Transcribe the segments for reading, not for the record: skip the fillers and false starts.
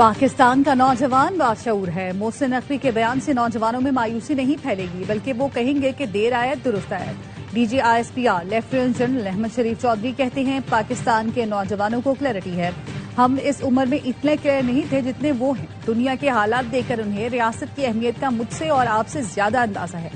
पाकिस्तान का नौजवान बाशऊर है। मोहसिन नकवी के बयान से नौजवानों में मायूसी नहीं फैलेगी, बल्कि वो कहेंगे कि देर आयत दुरुस्त आयत। DG ISPR lieutenant general Ahmed Sharif Chaudhry कहते हैं, पाकिस्तान के नौजवानों को क्लैरिटी है। हम इस उम्र में इतने क्लियर नहीं थे जितने वो हैं। दुनिया के हालात देखकर उन्हें रियासत की अहमियत का मुझसे और आपसे ज्यादा अंदाजा है।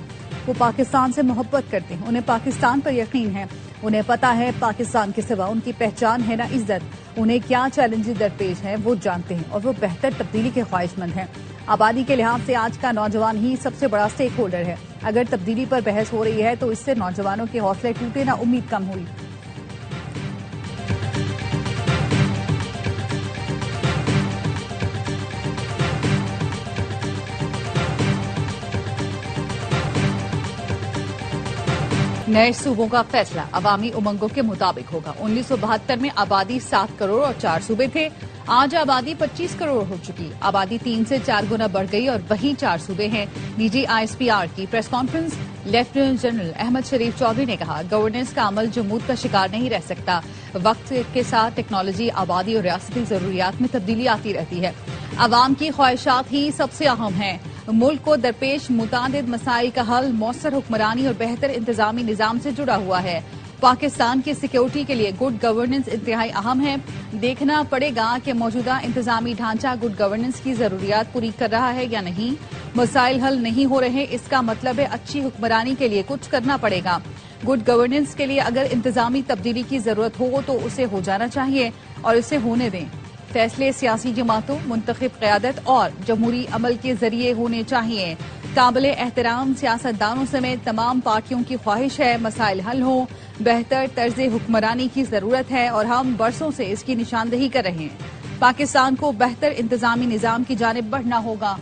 वो पाकिस्तान से मोहब्बत करते हैं, उन्हें पाकिस्तान पर यकीन है। उन्हें पता है पाकिस्तान के सिवा उनकी पहचान है ना इज्जत। उन्हें क्या चैलेंजेस दरपेश हैं वो जानते हैं और वो बेहतर तब्दीली के ख्वाहिशमंद हैं। आबादी के लिहाज से आज का नौजवान ही सबसे बड़ा स्टेक होल्डर है। अगर तब्दीली पर बहस हो रही है तो इससे नौजवानों के हौसले टूटे ना उम्मीद कम हुई। नए सूबों का फैसला अवामी उमंगों के मुताबिक होगा। 1972 में आबादी 7 करोड़ और 4 सूबे थे। आज आबादी 25 करोड़ हो चुकी। आबादी 3 से 4 गुना बढ़ गई और वहीं 4 सूबे हैं। डीजी ISPR की press conference. Lieutenant general Ahmed Sharif Chaudhry ने कहा, गवर्नेंस का अमल जमूद का शिकार नहीं रह सकता। वक्त के साथ टेक्नोलॉजी, आबादी और रियासती जरूरियात में तब्दीली आती रहती है। अवाम की ख्वाहिशात ही सबसे अहम है। मुल्क को दरपेश मुतादिद मसाइल का हल मौसर हुक्मरानी और बेहतर इंतजामी निजाम से जुड़ा हुआ है। पाकिस्तान की सिक्योरिटी के लिए गुड गवर्नेंस इंतहाई अहम है। देखना पड़ेगा कि मौजूदा इंतजामी ढांचा गुड गवर्नेंस की जरूरियात पूरी कर रहा है या नहीं। मसाइल हल नहीं हो रहे, इसका मतलब है अच्छी हुक्मरानी के लिए कुछ करना पड़ेगा। गुड गवर्नेंस के लिए अगर इंतजामी तब्दीली की जरूरत हो तो उसे हो जाना चाहिए और इसे होने दें। फैसले सियासी जमातों, मुंतखब क़यादत और जमहूरी अमल के जरिए होने चाहिए। काबिल एहतराम सियासतदानों समेत तमाम पार्टियों की ख्वाहिश है मसाइल हल हों। बेहतर तर्ज हुक्मरानी की जरूरत है और हम बरसों से इसकी निशानदही कर रहे हैं। पाकिस्तान को बेहतर इंतजामी निजाम की जानिब बढ़ना होगा।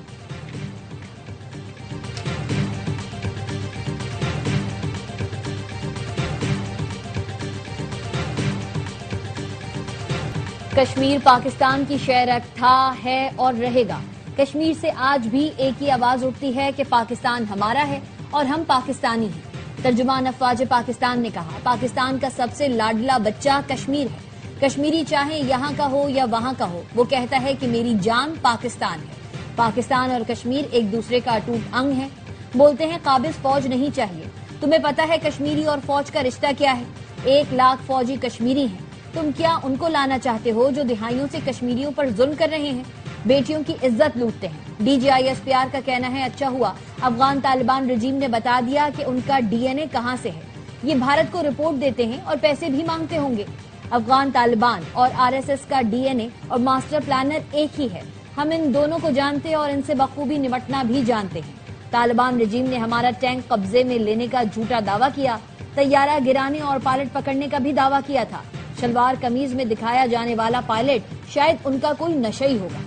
कश्मीर पाकिस्तान की शहर था, है और रहेगा। कश्मीर से आज भी एक ही आवाज उठती है कि पाकिस्तान हमारा है और हम पाकिस्तानी हैं। तर्जुमान अफवाज पाकिस्तान ने कहा, पाकिस्तान का सबसे लाडला बच्चा कश्मीर है। कश्मीरी चाहे यहाँ का हो या वहाँ का हो, वो कहता है कि मेरी जान पाकिस्तान है। पाकिस्तान और कश्मीर एक दूसरे का अटूट अंग है। बोलते हैं काबिज फौज नहीं चाहिए। तुम्हें पता है कश्मीरी और फौज का रिश्ता क्या है? 1 लाख फौजी कश्मीरी हैं। तुम क्या उनको लाना चाहते हो जो दिहाइयों से कश्मीरियों पर जुल्म कर रहे हैं, बेटियों की इज्जत लूटते हैं? डीजी ISPR का कहना है, अच्छा हुआ अफगान तालिबान रजीम ने बता दिया कि उनका DNA कहां से है। ये भारत को रिपोर्ट देते हैं और पैसे भी मांगते होंगे। अफगान तालिबान और RSS का DNA और मास्टर प्लानर एक ही है। हम इन दोनों को जानते हैं और इनसे बखूबी निपटना भी जानते हैं। तालिबान रजीम ने हमारा टैंक कब्जे में लेने का झूठा दावा किया, तैयारा गिराने और पायलट पकड़ने का भी दावा किया था। शलवार कमीज में दिखाया जाने वाला पायलट शायद उनका कोई नशई होगा।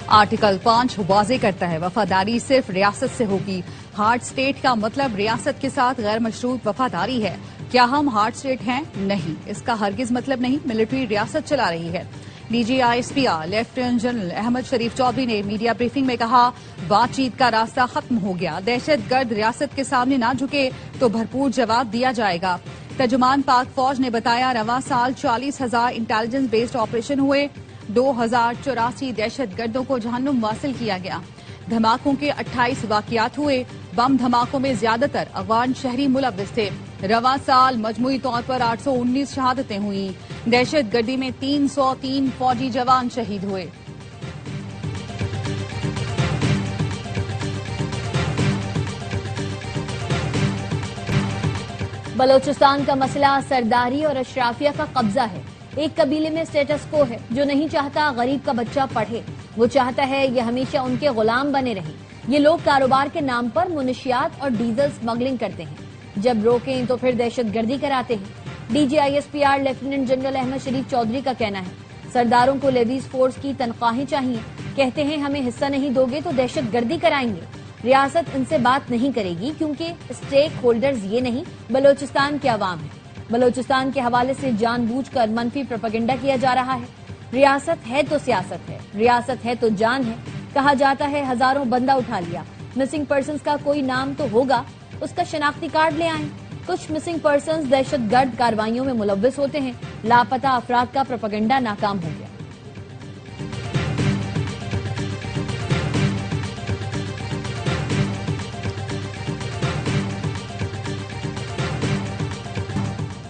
आर्टिकल 5 वाज़ेह करता है, वफादारी सिर्फ रियासत से होगी। हार्ड स्टेट का मतलब रियासत के साथ गैर मशरूत वफादारी है। क्या हम हार्ड स्टेट हैं? नहीं, इसका हरगिज मतलब नहीं। मिलिट्री रियासत चला रही है। DG ISPR lieutenant general Ahmed Sharif Chaudhry ने मीडिया ब्रीफिंग में कहा, बातचीत का रास्ता खत्म हो गया। दहशत गर्द रियासत के सामने ना झुके तो भरपूर जवाब दिया जाएगा। तर्जुमान पाक फौज ने बताया, रवां साल 40,000 इंटेलिजेंस बेस्ड ऑपरेशन हुए। 2084 दहशत गर्दों को जहन्नुम वासिल किया गया। धमाकों के 28 वाकयात हुए। बम धमाकों में ज्यादातर अफगान शहरी मुलव्विस थे। रवां साल मजमूई तौर पर 819 शहादतें हुई। दहशत गर्दी में 303 फौजी जवान शहीद हुए। बलोचिस्तान का मसला सरदारी और अशराफिया का कब्जा है। एक कबीले में स्टेटस को है जो नहीं चाहता गरीब का बच्चा पढ़े। वो चाहता है ये हमेशा उनके गुलाम बने रहे। ये लोग कारोबार के नाम पर मुनशियात और डीजल स्मगलिंग करते हैं। जब रोकें तो फिर दहशत गर्दी कराते हैं। DG ISPR lieutenant general Ahmed Sharif Chaudhry का कहना है, सरदारों को लेवीज फोर्स की तनख्वाहें चाहिए। कहते हैं हमें हिस्सा नहीं दोगे तो दहशत गर्दी कराएंगे। रियासत इनसे बात नहीं करेगी क्योंकि स्टेक होल्डर्स ये नहीं, बलोचिस्तान के अवाम है। बलोचिस्तान के हवाले से जानबूझकर मनफी प्रोपेगेंडा किया जा रहा है। रियासत है तो सियासत है, रियासत है तो जान है। कहा जाता है हजारों बंदा उठा लिया, मिसिंग पर्सन्स का कोई नाम तो होगा, उसका शनाख्ती कार्ड ले आएं। कुछ मिसिंग पर्सन्स दहशतगर्द कार्रवाइयों में मुलव्विस होते हैं। लापता अफराद का प्रोपेगेंडा नाकाम हो गया।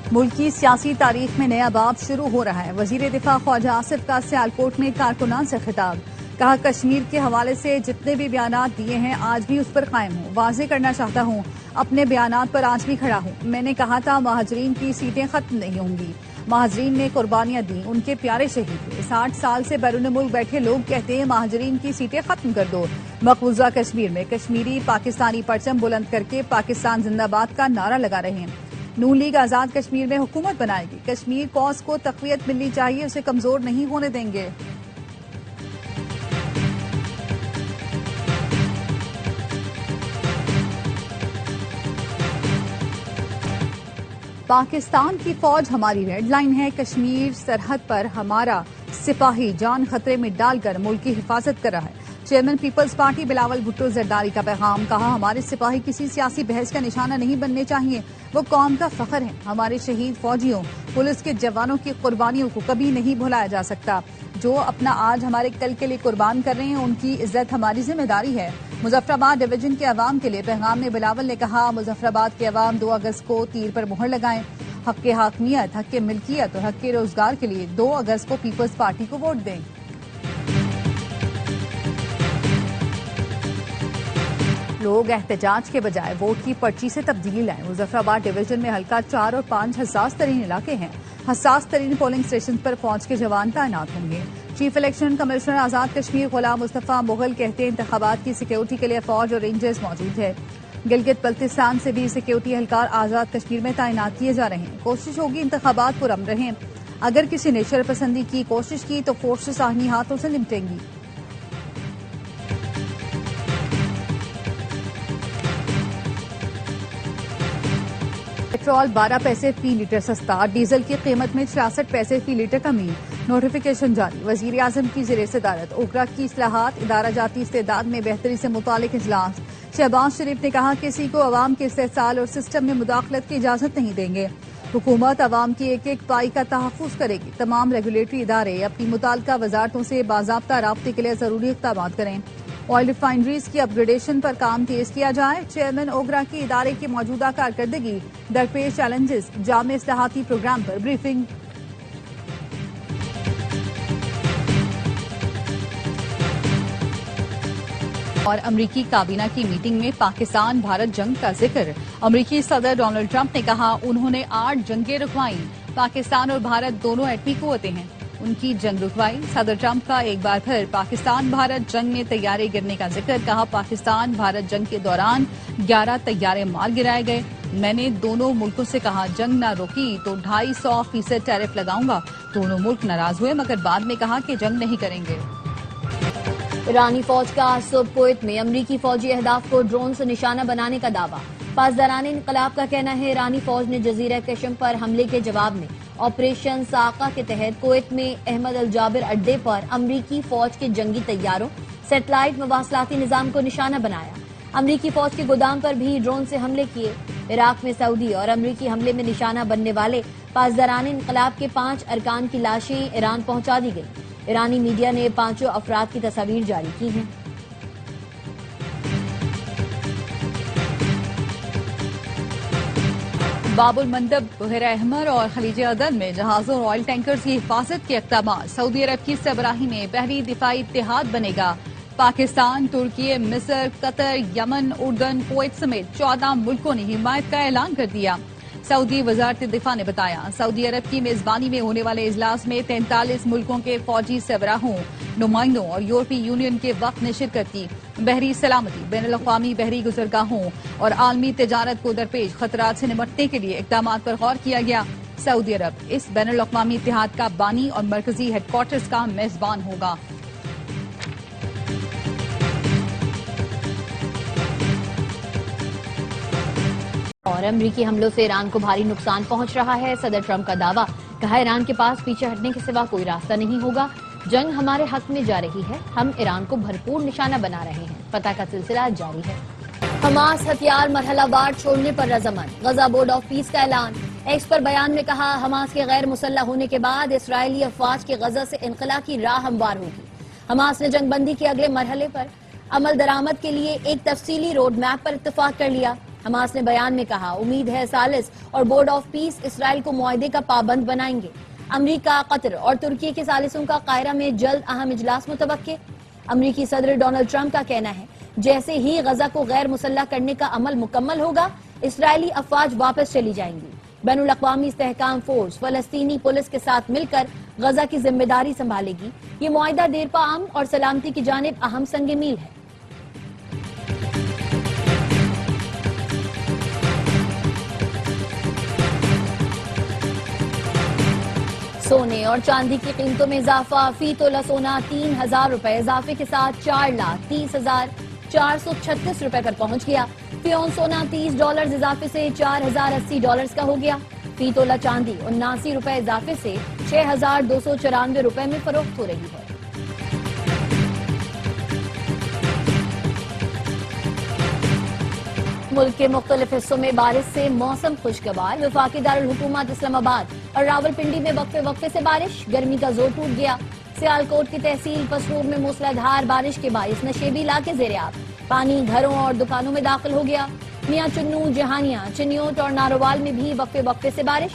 मुल्क की सियासी तारीख में नया बाब शुरू हो रहा है। वजीर दिफा ख्वाजा आसिफ का सियालकोट में कारकुनान से खिताब। कहा, कश्मीर के हवाले से जितने भी बयानात दिए हैं आज भी उस पर कायम हूँ। वाज़ेह करना चाहता हूँ, अपने बयानात पर आज भी खड़ा हूँ। मैंने कहा था महाजरीन की सीटें खत्म नहीं होंगी। महाजरीन ने कुर्बानियां दी, उनके प्यारे शहीद हुए। 60 साल से बैरून मुल्क बैठे लोग कहते हैं महाजरीन की सीटें खत्म कर दो। मकबूजा कश्मीर में कश्मीरी पाकिस्तानी परचम बुलंद करके पाकिस्तान जिंदाबाद का नारा लगा रहे हैं। नून लीग आजाद कश्मीर में हुकूमत बनाएगी। कश्मीर कौस को तक़वियत मिलनी चाहिए, उसे कमजोर नहीं होने देंगे। पाकिस्तान की फौज हमारी रेड लाइन है। कश्मीर सरहद पर हमारा सिपाही जान खतरे में डालकर मुल्क की हिफाजत कर रहा है। चेयरमैन पीपल्स पार्टी बिलावल भुट्टो जरदारी का पैगाम। कहा, हमारे सिपाही किसी सियासी बहस का निशाना नहीं बनने चाहिए, वो कौम का फख्र है। हमारे शहीद फौजियों, पुलिस के जवानों की कुर्बानियों को कभी नहीं भुलाया जा सकता। जो अपना आज हमारे कल के लिए कुर्बान कर रहे हैं, उनकी इज्जत हमारी जिम्मेदारी है। मुजफ्फराबाद डिवीजन के अवाम के लिए पैगाम में बिलावल ने कहा, मुजफ्फराबाद के अवाम 2 अगस्त को तीर पर मुहर लगाएं। हक के हाकमियत, हक के मिल्कियत और हक के रोजगार के लिए 2 अगस्त को पीपल्स पार्टी को वोट दें। लोग एहतजाज के बजाय वोट की पर्ची से तब्दीली लाएं। मुजफ्फराबाद डिवीजन में हल्का 4 और 5 हसास तरीन इलाके हैं। हसास तरीन पोलिंग स्टेशन पर फौज के जवान तैनात होंगे। चीफ इलेक्शन कमिश्नर आजाद कश्मीर गुलाम मुस्तफा मुगल कहते हैं, इंतखाबात की सिक्योरिटी के लिए फौज और रेंजर्स मौजूद है। गिलगित बल्तिस्तान से भी सिक्योरिटी एहलकार आजाद कश्मीर में तैनात किए जा रहे हैं। कोशिश होगी इंतखाबात पुरअमन रहें। अगर किसी ने शरपसंदी की कोशिश की तो फोर्सेस आहिनी हाथों से निपटेंगी। पेट्रोल 12 पैसे फी लीटर सस्ता, डीजल की कीमत में 66 पैसे फी लीटर कमी। नोटिफिकेशन जारी। वजीर आजम की ज़ेर सदारत ओकरा की इस्लाहात, इदारा जाती इस्तेदाद में बेहतरी से मुतालिक इजलास। शहबाज शरीफ ने कहा, किसी को अवाम के इस्तेहसाल और सिस्टम में मुदाखलत की इजाजत नहीं देंगे। हुकूमत अवाम की एक एक पाई का तहफ़्फ़ुज़ करेगी। तमाम रेगुलेटरी इदारे अपनी मुताल्लिका वजारतों से बाज़ाब्ता राब्ते के लिए जरूरी इक़दामात करें। ऑयल रिफाइनरीज की अपग्रेडेशन पर काम तेज किया जाए। चेयरमैन ओगरा की इदारे की मौजूदा कारकर्दगी, दरपेश चैलेंजेस, जामे इस्लाहाती प्रोग्राम पर ब्रीफिंग। और अमरीकी काबीना की मीटिंग में पाकिस्तान भारत जंग का जिक्र। अमरीकी सदर डोनाल्ड ट्रंप ने कहा, उन्होंने 8 जंगें रुकवाई। पाकिस्तान और भारत दोनों एटमी कुव्वतें हैं, उनकी जंग रुकवाई। सदर ट्रंप का एक बार फिर पाकिस्तान भारत जंग में तैयारे गिरने का जिक्र। कहा, पाकिस्तान भारत जंग के दौरान 11 तैयारे मार गिराए गए। मैंने दोनों मुल्कों से कहा, जंग न रोकी तो 250% टैरिफ लगाऊंगा। दोनों मुल्क नाराज हुए, मगर बाद में कहा कि जंग नहीं करेंगे। ईरानी फौज का सूब कुवैत में अमरीकी फौजी अहदाफ को ड्रोन से निशाना बनाने का दावा। पासदारान इनकलाब का कहना है, ईरानी फौज ने जजीरा कशम पर हमले के जवाब में ऑपरेशन साका के तहत कुवैत में अहमद अल जाबिर अड्डे पर अमरीकी फौज के जंगी तैयारों, सैटेलाइट मवासलाती निजाम को निशाना बनाया। अमरीकी फौज के गोदाम पर भी ड्रोन से हमले किए। इराक में सऊदी और अमरीकी हमले में निशाना बनने वाले पासदारान इनकलाब के 5 अरकान की लाशें ईरान पहुंचा दी गई। ईरानी मीडिया ने 5 अफराद की तस्वीर जारी की हैं। बाबुल मंदब, बहर अहमर और खलीज अदन में जहाजों और ऑयल टैंकर्स की हिफाजत के इक़दामात। सऊदी अरब की सरबराही में बहरी दिफाई इत्तेहाद बनेगा। पाकिस्तान, तुर्की, मिस्र, कतर, यमन, उर्दन, कुवैत समेत 14 मुल्कों ने हिमायत का ऐलान कर दिया। सऊदी वजारत दिफा ने बताया, सऊदी अरब की मेजबानी में होने वाले इजलास में 43 मुल्कों के फौजी सरबराहों, नुमाइंदों और यूरोपीय यूनियन के वक्त ने शिरकत की। बहरी सलामती, बैनुल-अक़वामी बहरी गुज़रगाहों और आलमी तिजारत को दरपेश खतरात से निपटने के लिए इक़दामात पर गौर किया गया। सऊदी अरब इस बैनुल-अक़वामी इत्तेहाद का बानी और मरकजी हेडक्वार्टर्स का मेजबान होगा। और अमरीकी हमलों से ईरान को भारी नुकसान पहुंच रहा है। सदर ट्रंप का दावा। कहा, ईरान के पास पीछे हटने के सिवा कोई रास्ता नहीं होगा। जंग हमारे हक में जा रही है, हम ईरान को भरपूर निशाना बना रहे हैं। फतह का सिलसिला जारी है। हमास हथियार मरहलावार छोड़ने पर रजामंद, गजा बोर्ड ऑफ पीस का ऐलान। एक्स पर बयान में कहा, हमास के गैर मुसल्लह होने के बाद इसराइली अफवाज के गजा से इनखला की राह हमवार होगी। हमास ने जंगबंदी के अगले मरहले पर अमल दरामद के लिए एक तफसीली रोड मैप पर इत्तेफाक कर लिया। हमास ने बयान में कहा, उम्मीद है सालिस और बोर्ड ऑफ पीस इसराइल को मुआहदे का पाबंद बनाएंगे। अमरीका, कतर और तुर्की के सालिसों का कायरा में जल्द अहम इजलास मुतवक्के। अमरीकी सदर डोनाल्ड ट्रंप का कहना है, जैसे ही गजा को गैर मुसल्लह करने का अमल मुकम्मल होगा, इसराइली अफवाज वापस चली जाएंगी। बैनुल अक़वामी इस्तेहकाम फोर्स फलस्तीनी पुलिस के साथ मिलकर गजा की जिम्मेदारी संभालेगी। ये मुआहदा देरपा अमन और सलामती की जानिब अहम संग मील है। सोने और चांदी की कीमतों में इजाफा, फी तोला सोना 3,000 रुपए इजाफे के साथ 4,30,436 रुपए पर पहुंच गया। फी ऑन सोना $30 इजाफे से $4,080 का हो गया। फी तोला चांदी 79 रुपए इजाफे से 6,294 रुपए में फरोख्त हो रही है। मुल्क के मुख्तलिफ हिस्सों में बारिश से मौसम खुशगवार। वफाकी दारुल हुकूमत इस्लामाबाद और रावलपिंडी में वक्फे वक्फे से बारिश, गर्मी का जोर टूट गया। सियालकोट की तहसील पसरूर में मूसलाधार बारिश के बायस नशेबी इलाके ज़ेर-ए-आब, पानी घरों और दुकानों में दाखिल हो गया। मियां चुन्नू, जहानिया, चिन्योट और नारोवाल में भी वक्फे वक्फे से बारिश,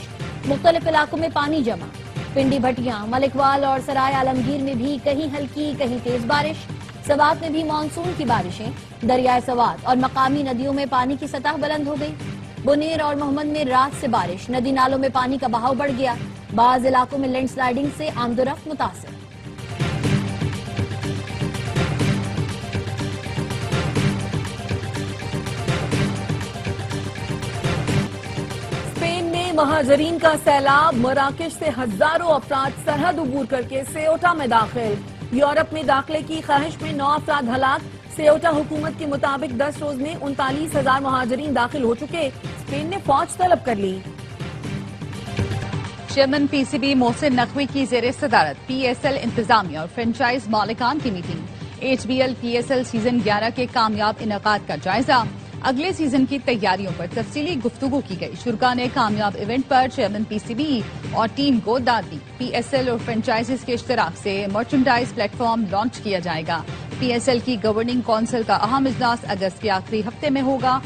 मुख्तलिफ इलाकों में पानी जमा। पिंडी, भटिया, मलिकवाल और सराय आलमगीर में भी कहीं हल्की कहीं तेज बारिश। सवात में भी मानसून की बारिशें, दरियाए सवात और मकामी नदियों में पानी की सतह बुलंद हो गई। बुनेर और मोहम्मद में रात से बारिश, नदी नालों में पानी का बहाव बढ़ गया। बाज इलाकों में लैंडस्लाइडिंग से आमदोरफ्त मुतासिर। स्पेन में महाजरीन का सैलाब, मराकेश से हजारों अफराद सरहद उबूर करके सेओटा में दाखिल। यूरोप में दाखिले की ख्वाहिश में 9 अफराद हलाक। सेओटा हुकूमत के मुताबिक 10 रोज में 39,000 महाजरीन दाखिल हो चुके। स्पेन ने फौज तलब कर ली। चेयरमैन पीसीबी मोहसिन नकवी की ज़ेर सदारत पीएसएल इंतजामिया और फ्रेंचाइज मालिकान की मीटिंग। एचबीएल पीएसएल सीजन 11 के कामयाब इनेकाद का जायजा, अगले सीजन की तैयारियों पर तफसीली गुफ्तगू की गई। शुरा ने कामयाब इवेंट पर चेयरमैन पीसीबी और टीम को दाद दी। पीएसएल और फ्रेंचाइजीज के इश्तराक से मर्चेंडाइज प्लेटफॉर्म लॉन्च किया जाएगा। पीएसएल की गवर्निंग काउंसिल का अहम इजलास अगस्त के आखिरी हफ्ते में होगा।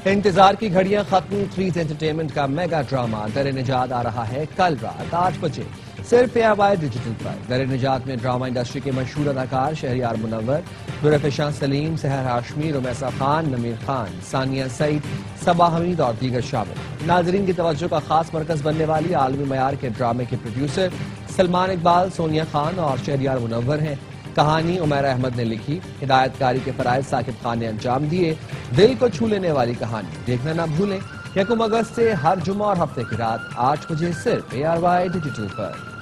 इंतजार की घड़ियां खत्म। थ्रीज एंटरटेनमेंट का मेगा ड्रामा दर निजात आ रहा है कल रात 8 बजे सिर्फ ARY डिजिटल पर। दर निजात में ड्रामा इंडस्ट्री के मशहूर अदाकार शहरियार मुनव्वर, दुरफिशां सलीम, सहर हाशमी, रुमैसा खान, नमीर खान, सानिया सईद, सबा हमीद और दीगर शामिल। नाजरीन की तवज्जो का खास मरकज बनने वाली आलमी मयार के ड्रामे के प्रोड्यूसर सलमान इकबाल, सोनिया खान और शहरियार मुनव्वर हैं। कहानी उमैर अहमद ने लिखी, हिदायतकारी के फराइज साकिब खान ने अंजाम दिए। दिल को छू लेने वाली कहानी देखना ना भूलें। 1 अगस्त से हर जुमा और हफ्ते की रात 8 बजे सिर्फ ARY डिजिटल पर।